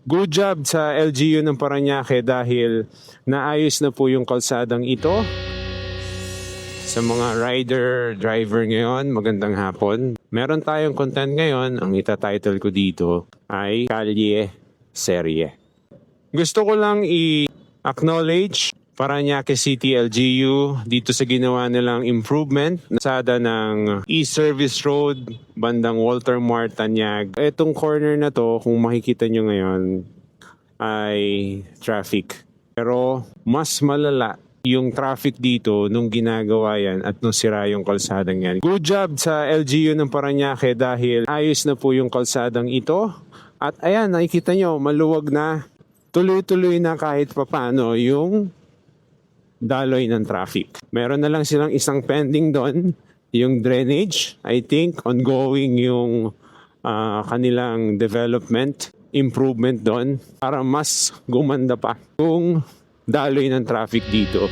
Good job sa LGU ng Parañaque dahil naayos na po yung kalsadang ito. Sa mga rider, driver ngayon, magandang hapon. Meron tayong content ngayon, ang itatitle ko dito ay Kalye Serye. Gusto ko lang i-acknowledge Parañaque City LGU dito sa ginawa nilang improvement nasada ng E-Service Road, bandang Walter Mart, Tanyag. Etong corner na to, kung makikita nyo ngayon, ay traffic. Pero mas malala yung traffic dito nung ginagawa yan at nung sira yung kalsadang yan. Good job sa LGU ng Parañaque dahil ayos na po yung kalsadang ito. At ayan, nakikita nyo, maluwag na. Tuloy-tuloy na kahit papano yung daloy ng traffic. Meron na lang silang isang pending doon, yung drainage. I think ongoing yung kanilang development, improvement doon para mas gumanda pa yung daloy ng traffic dito.